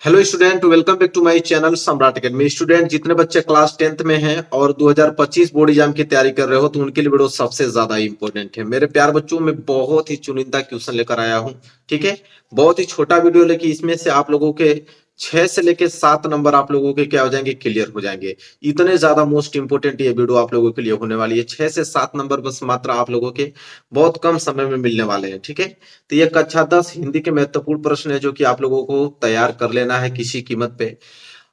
Hello student, welcome back to my channel Samrat academy. Student, जितने बच्चे class 10th में हैं और 2025 बोर्ड एग्जाम की तैयारी कर रहे हो तो उनके लिए वीडियो सबसे ज्यादा इंपॉर्टेंट है। मेरे प्यार बच्चों, मैं बहुत ही चुनिंदा क्वेश्चन लेकर आया हूं। ठीक है, बहुत ही छोटा वीडियो, लेकिन इसमें से आप लोगों के 6 से लेके 7 नंबर आप लोगों के क्या हो जाएंगे, क्लियर हो जाएंगे। इतने ज्यादा मोस्ट इंपोर्टेंट ये वीडियो आप लोगों के लिए होने वाली है। 6 से 7 नंबर बस मात्र आप लोगों के बहुत कम समय में मिलने वाले हैं। ठीक है, तो ये कक्षा 10 हिंदी के महत्वपूर्ण प्रश्न है जो कि आप लोगों को तैयार कर लेना है किसी कीमत पे।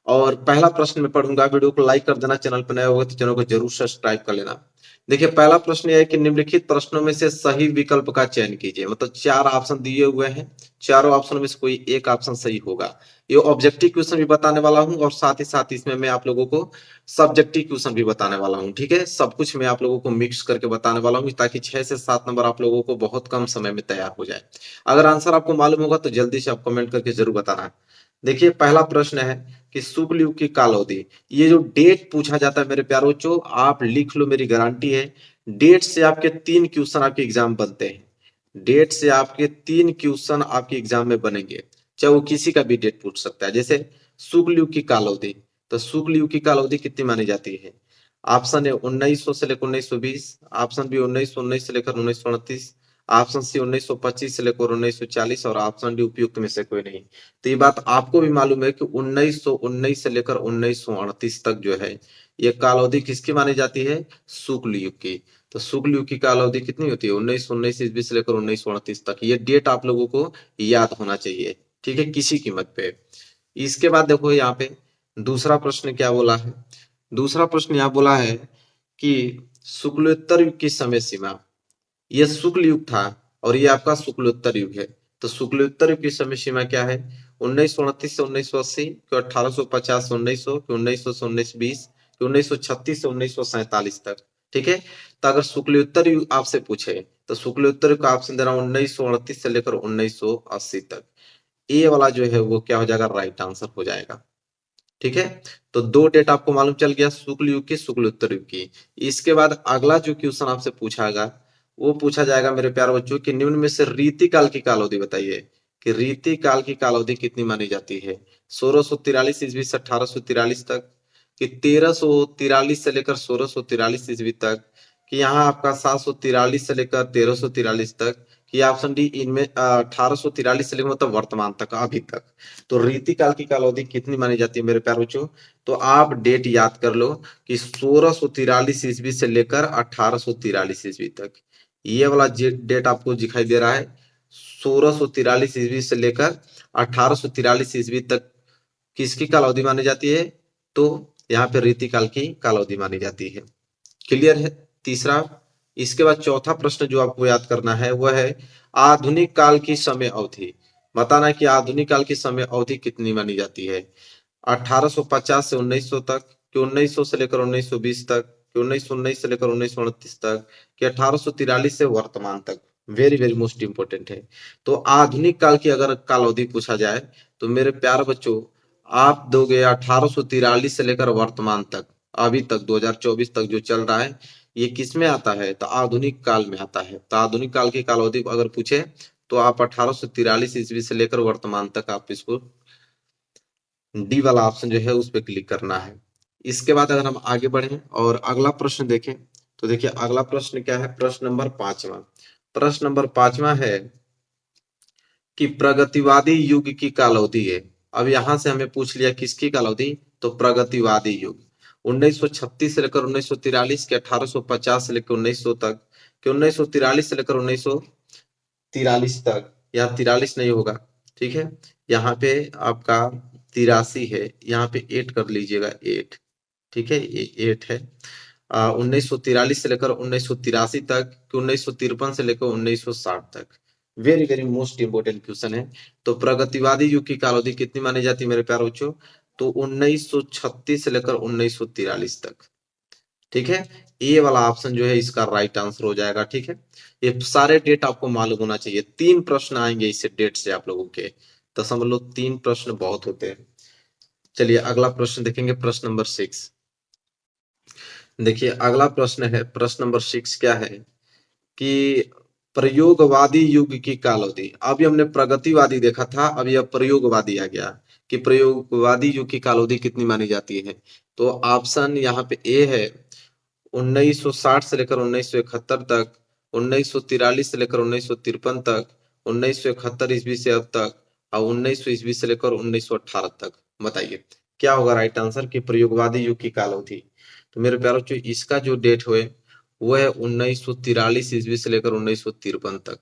और पहला प्रश्न मैं पढ़ूंगा। वीडियो को लाइक कर देना, चैनल पर नया होगा तो चैनल को जरूर सब्सक्राइब कर लेना। देखिए, पहला प्रश्न यह है कि निम्नलिखित प्रश्नों में से सही विकल्प का चयन कीजिए। मतलब 4 ऑप्शन दिए हुए हैं, चारों ऑप्शन में से कोई एक ऑप्शन सही होगा। ये ऑब्जेक्टिव क्वेश्चन भी बताने वाला हूं और साथ ही साथ इसमें मैं आप लोगों को सब्जेक्टिव क्वेश्चन भी बताने वाला हूं। ठीक है, सब कुछ मैं आप लोगों को मिक्स करके बताने वाला हूं ताकि 6 से 7 नंबर आप लोगों को बहुत कम समय में तैयार हो जाए। अगर आंसर आपको मालूम होगा तो जल्दी से आप कमेंट करके जरूर बताना। देखिए, पहला प्रश्न है कि शुक्ल युग की काल अवधि। ये जो डेट पूछा जाता है मेरे प्यारों बच्चों, आप लिख लो, मेरी गारंटी है। डेट से आपके 3 क्वेश्चन आपके एग्जाम बनते हैं। डेट से आपके 3 क्वेश्चन आपके एग्जाम में बनेंगे, चाहे वो किसी का भी डेट पूछ सकता है। जैसे शुक्ल युग की काल अवधि, तो शुक्ल युग की काल अवधि कितनी मानी जाती है? ऑप्शन है 1900 से लेकर 1920, ऑप्शन बी 1919 से लेकर 1929, ऑप्शन सी 1925 से लेकर 1940 और ऑप्शन डी उपयुक्त में से कोई नहीं। तो ये बात आपको भी मालूम है कि 1919 से लेकर 1938 तक जो है ये काल अवधि किसकी मानी जाती है? शुक्ल युग की। तो शुक्ल युग की काल अवधि कितनी होती है? 1919 ईस्वी से लेकर 1938 तक। ये डेट आप लोगों को याद होना चाहिए, ठीक है, किसी कीमत पे। इसके बाद देखो यहाँ पे दूसरा प्रश्न क्या बोला है। दूसरा प्रश्न यहाँ बोला है कि शुक्लोत्तर युग की समय सीमा। ये शुक्ल युग था और ये आपका शुक्लोत्तर युग है। तो शुक्लोत्तर युग की समय सीमा क्या है? 1929 से 1980, कि 1850 से 1900, कि 1900 से 1920, कि 1936 से 1947 तक। ठीक है, तो अगर शुक्लोत्तर युग आपसे पूछे तो शुक्लोत्तर युग का ऑप्शन दे रहा हूं 1938 से लेकर 1980 तक। ये वाला जो है वो क्या हो जाएगा? राइट आंसर हो जाएगा। ठीक है, तो 2 डेट आपको मालूम चल गया, शुक्ल युग की, शुक्लोत्तर युग की। इसके बाद अगला जो क्वेश्चन आपसे पूछागा वो पूछा जाएगा मेरे प्यारे बच्चों कि निम्न में से रीति काल की काल अवधि बताइए कि रीति काल की काल अवधि कितनी मानी जाती है? 1643 ईस्वी से 1843 तक, कि 1343 से लेकर 1643 ईस्वी तक, कि यहाँ आपका 743 से लेकर 1343 तक, कि ऑप्शन डी इनमें 1843 से लेकर मतलब वर्तमान तक, अभी तक। तो रीति काल की काल अवधि कितनी मानी जाती है मेरे प्यारे बच्चों? तो आप डेट याद कर लो कि 1643 ईस्वी से लेकर 1843 ईस्वी तक। ये वाला डेट आपको दिखाई दे रहा है, 1643 ईस्वी से लेकर 1843 ईस्वी तक किसकी काल अवधि मानी जाती है? तो यहाँ पे रीति काल की काल अवधि मानी जाती है। क्लियर है? तीसरा। इसके बाद चौथा प्रश्न जो आपको याद करना है वह है आधुनिक काल की समय अवधि। बताना कि आधुनिक काल की समय अवधि कितनी मानी जाती है? 1850 से 1900 तक, कि 1900 से लेकर 1920 तक, कि 1919 से लेकर 1929 तक, कि 1843 से वर्तमान तक। वेरी वेरी मोस्ट इंपोर्टेंट है। तो आधुनिक काल की अगर काल अवधि पूछा जाए तो मेरे प्यारे बच्चों आप दोगे 1843 से लेकर वर्तमान तक, अभी तक 2024 तक जो चल रहा है, ये किस में आता है? तो आधुनिक काल में आता है। तो आधुनिक काल की काल अवधि अगर पूछे तो आप 1843 ईस्वी से लेकर वर्तमान तक आप इसको डी वाला ऑप्शन जो है उस पर क्लिक करना है। इसके बाद अगर हम आगे बढ़े और अगला प्रश्न देखें तो देखिए अगला प्रश्न क्या है, प्रश्न नंबर 5वां। प्रश्न नंबर 5वां है कि प्रगतिवादी युग की काल अवधि है। अब यहां से हमें पूछ लिया किसकी काल अवधि? तो प्रगतिवादी युग। 1936 से लेकर 1943, के 1850 से लेकर 1900 तक, कि 1943 से लेकर 1943 तक, या 43 नहीं होगा। ठीक है, यहाँ पे आपका 83 है, यहाँ पे 8 कर लीजिएगा, 8। ठीक है, ये 8 है। 1943 से लेकर 1983 तक, कि 1953 से लेकर 1960 तक। Very very most important question है। तो प्रगतिवादी युग की काल अवधि कितनी मानी जाती है मेरे प्यारे बच्चों? तो 1936 से लेकर 1943 तक। ठीक है, ये वाला ऑप्शन जो है इसका राइट आंसर हो जाएगा। ठीक है, ये सारे डेट आपको मालूम होना चाहिए। 3 प्रश्न आएंगे इससे डेट से आप लोगों के, तो समझ लो 3 प्रश्न बहुत होते हैं। चलिए अगला प्रश्न देखेंगे, प्रश्न नंबर 6। देखिए अगला प्रश्न है, प्रश्न नंबर 6 क्या है कि प्रयोगवादी युग की काल अवधि। अभी हमने प्रगतिवादी देखा था, अभी अब प्रयोगवादी आ गया कि प्रयोगवादी युग की काल अवधि कितनी मानी जाती है। तो ऑप्शन यहाँ पे ए है 1960 से लेकर 1971 तक, 1943 से लेकर 1953 तक, 1971 ईस्वी से अब तक, और 1900 ईस्वी से लेकर 1918 तक। बताइए क्या होगा राइट आंसर कि प्रयोगवादी युग की काल अवधि। तो मेरे प्यारों बच्चों इसका जो डेट हुए वो है 1943 ईस्वी से लेकर 1953 तक।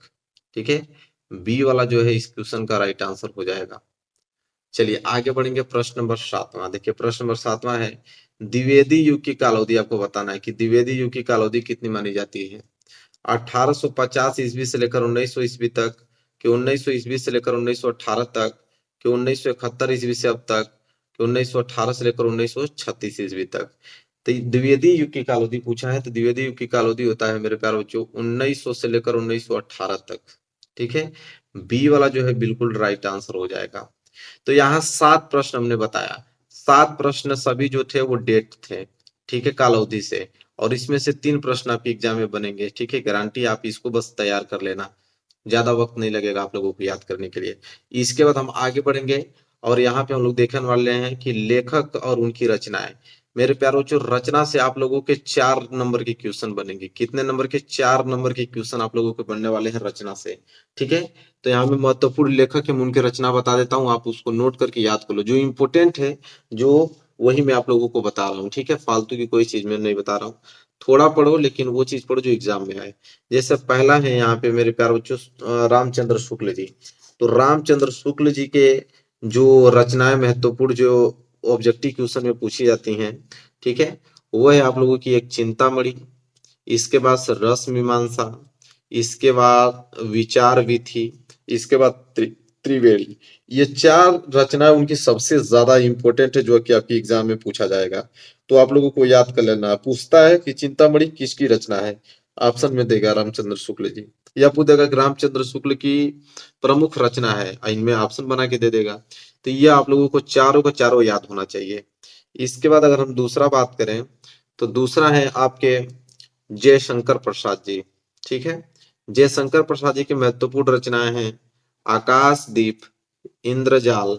ठीक है, बी वाला जो है इस क्वेश्चन का राइट आंसर हो जाएगा। चलिए आगे बढ़ेंगे, प्रश्न नंबर 7वां देखिए। प्रश्न नंबर 7वां है द्विवेदी युग की कालावधि आपको बताना है कि द्विवेदी युग की कालावधि कितनी मानी जाती है। 1850 ईस्वी से लेकर 1900 ईस्वी तक, कि 1900 ईस्वी से लेकर 1918 तक, कि 1971 ईस्वी से अब तक, कि 1918 से लेकर 1936 ईस्वी तक। तो द्विवेदी युग की कालावधि पूछा है, तो द्विवेदी युग की कालावधि होता है मेरे प्यारे बच्चों 1900 से लेकर 1918 तक। ठीक है, बी वाला जो है बिल्कुल राइट आंसर हो जाएगा। तो यहाँ 7 प्रश्न हमने बताया, 7 प्रश्न सभी जो थे वो डेट थे। ठीक है, काल अवधि से, और इसमें से 3 प्रश्न आपके एग्जाम में बनेंगे। ठीक है, गारंटी, आप इसको बस तैयार कर लेना, ज्यादा वक्त नहीं लगेगा आप लोगों को याद करने के लिए। इसके बाद हम आगे बढ़ेंगे और यहाँ पे हम लोग देखने वाले हैं कि लेखक और उनकी रचनाएं। मेरे प्यारों बच्चों रचना से आप लोगों के 4 नंबर के क्वेश्चन बनेंगे। कितने नंबर के? 4 नंबर के क्वेश्चन आप लोगों के बनने वाले हैं रचना से। ठीक है, तो यहाँ में महत्वपूर्ण लेखक है, उनके रचना बता देता हूँ, आप उसको नोट करके याद कर लो। जो इम्पोर्टेंट है जो वही मैं आप लोगों को बता रहा हूँ। ठीक है, फालतू की कोई चीज मैं नहीं बता रहा हूँ। थोड़ा पढ़ो लेकिन वो चीज पढ़ो जो एग्जाम में आए। जैसे पहला है यहाँ पे मेरे प्यारे बच्चों रामचंद्र शुक्ल जी। तो रामचंद्र शुक्ल जी के जो रचनाएं महत्वपूर्ण जो ऑब्जेक्टिव क्वेश्चन में पूछी जाती हैं, ठीक है, वो है आप लोगों की एक चिंतामणि, इसके बाद रस मीमांसा, इसके बाद विचार विधि, इसके बाद त्रिवेणी। ये 4 रचनाएं उनकी सबसे ज्यादा इंपॉर्टेंट है जो कि आपके एग्जाम में पूछा जाएगा। तो आप लोगों को याद कर लेना। पूछता है कि चिंतामणि किसकी रचना है, ऑप्शन में देगा रामचंद्र शुक्ल जी, या पूछ देगा कि रामचंद्र शुक्ल की प्रमुख रचना है, इनमें ऑप्शन बना के दे देगा। तो ये आप लोगों को चारों का चारों याद होना चाहिए। इसके बाद अगर हम दूसरा बात करें तो दूसरा है आपके जयशंकर प्रसाद जी। ठीक है, जयशंकर प्रसाद जी की महत्वपूर्ण रचनाएं हैं आकाशदीप, इंद्रजाल,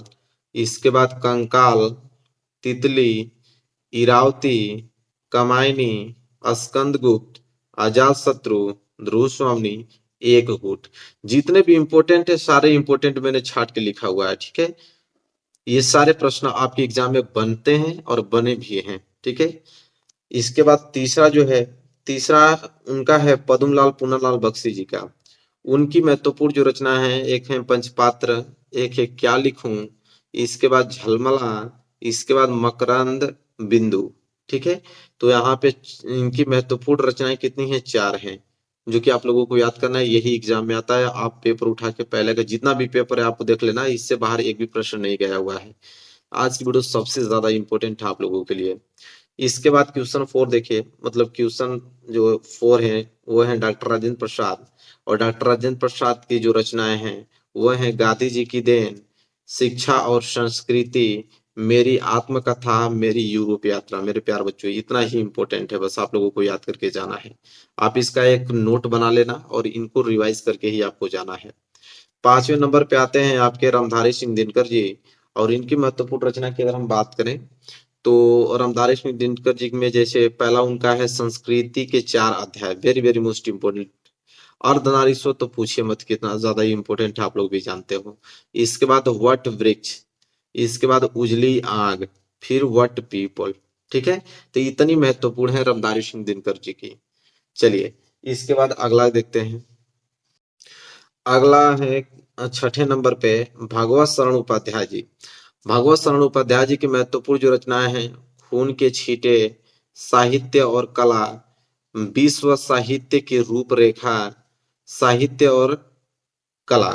इसके बाद कंकाल, तितली, इरावती, कमायनी, स्कंदगुप्त, अजातशत्रु, ध्रुवस्वामिनी, एककूट। जितने भी इंपॉर्टेंट है सारे इंपॉर्टेंट मैंने छाट के लिखा हुआ है। ठीक है, ये सारे प्रश्न आपके एग्जाम में बनते हैं और बने भी हैं। ठीक है, इसके बाद तीसरा जो है, तीसरा उनका है पद्मलाल पुन्नालाल बख्शी जी का। उनकी महत्वपूर्ण जो रचना है, एक है पंचपात्र, एक है क्या लिखूं, इसके बाद झलमला, इसके बाद मकरंद बिंदु। ठीक है, तो यहाँ पे इनकी महत्वपूर्ण रचनाएं कितनी हैं? 4 हैं, जो कि आप लोगों को याद करना है। यही एग्जाम में आता है। आप पेपर उठा के पहले का जितना भी पेपर है आप देख लेना, इससे बाहर एक भी प्रश्न नहीं गया हुआ है। आज की वीडियो सबसे ज्यादा इंपॉर्टेंट है आप लोगों के लिए। इसके बाद क्वेश्चन 4 देखिए, मतलब क्वेश्चन जो 4 है वो है डॉक्टर राजेंद्र प्रसाद। और डॉक्टर राजेंद्र प्रसाद की जो रचनाएं हैं वो है गांधी जी की देन, शिक्षा और संस्कृति, मेरी आत्मकथा, मेरी यूरोप यात्रा। मेरे प्यार बच्चों इतना ही इंपॉर्टेंट है, बस आप लोगों को याद करके जाना है। आप इसका एक नोट बना लेना और इनको रिवाइज करके ही आपको जाना है। 5वें नंबर पे आते हैं आपके रामधारी सिंह दिनकर जी। और इनकी महत्वपूर्ण रचना की अगर हम बात करें तो रामधारी सिंह दिनकर जी में जैसे पहला उनका है संस्कृति के 4 अध्याय, वेरी वेरी मोस्ट इम्पोर्टेंट। अर्धनारीश्वर तो पूछिए मत, कितना ज्यादा इंपॉर्टेंट है, आप लोग भी जानते हो। इसके बाद वट वृक्ष, इसके बाद उजली आग, फिर वट पीपल। ठीक है, तो इतनी महत्वपूर्ण है रामधारी सिंह दिनकर जी की। चलिए इसके बाद अगला देखते हैं। अगला है 6ठे नंबर पे भागवत शरण उपाध्याय जी। भागवत शरण उपाध्याय जी की महत्वपूर्ण जो रचनाएं हैं खून के छींटे, साहित्य और कला, विश्व साहित्य की रूपरेखा, साहित्य और कला।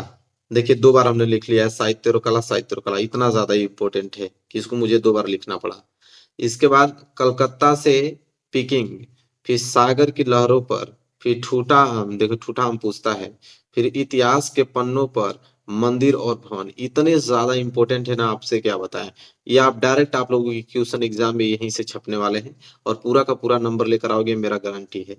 देखिए 2 बार हमने लिख लिया है साहित्य और कला, साहित्य और कला, इतना ज्यादा इंपॉर्टेंट है कि इसको मुझे 2 बार लिखना पड़ा। इसके बाद कलकत्ता से पिकिंग, फिर सागर की लहरों पर, फिर ठूठा आम, देखो ठूठा आम पूछता है, फिर इतिहास के पन्नों पर, मंदिर और भवन इतने ज्यादा इंपॉर्टेंट है ना, आपसे क्या बताएं। ये आप डायरेक्ट आप लोगों की क्वेश्चन एग्जाम में यहीं से छपने वाले हैं और पूरा का पूरा नंबर लेकर आओगे, मेरा गारंटी है।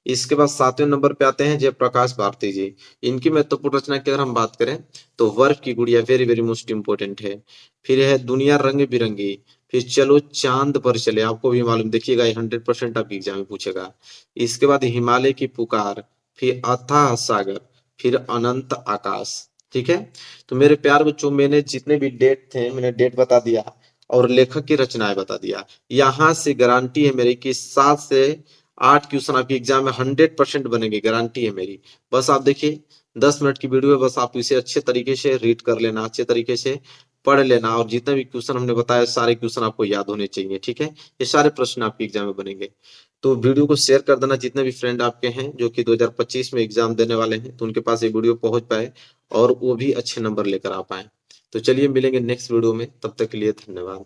इसके बाद 7वें नंबर पे आते हैं जयप्रकाश भारती जी। इनकी महत्वपूर्ण रचना की अगर हम बात करें तो वर्फ की गुड़िया वेरी वेरी मोस्ट इंपोर्टेंट है। फिर है दुनिया रंग बिरंगी। फिर चलो चांद पर चले, आपको भी मालूम, देखिएगा 100% आपके एग्जाम में पूछेगा। इसके बाद हिमालय की पुकार। फिर अथाह सागर। फिर अनंत आकाश। ठीक है। तो मेरे प्यार बच्चों, मैंने जितने भी डेट थे मैंने डेट बता दिया और लेखक की रचनाएं बता दिया। यहाँ से गारंटी है मेरी कि 7 से 8 क्वेश्चन आपके एग्जाम में 100% बनेंगे, गारंटी है मेरी। बस आप देखिए 10 मिनट की वीडियो है, बस आप इसे अच्छे तरीके से रीड कर लेना, अच्छे तरीके से पढ़ लेना, और जितने भी क्वेश्चन हमने बताया सारे क्वेश्चन आपको याद होने चाहिए। ठीक है। ये सारे प्रश्न आपके एग्जाम में बनेंगे। तो वीडियो को शेयर कर देना जितने भी फ्रेंड आपके हैं जो कि 2025 में एग्जाम देने वाले हैं, तो उनके पास ये वीडियो पहुंच पाए और वो भी अच्छे नंबर लेकर आ पाए। तो चलिए मिलेंगे नेक्स्ट वीडियो में, तब तक के लिए धन्यवाद।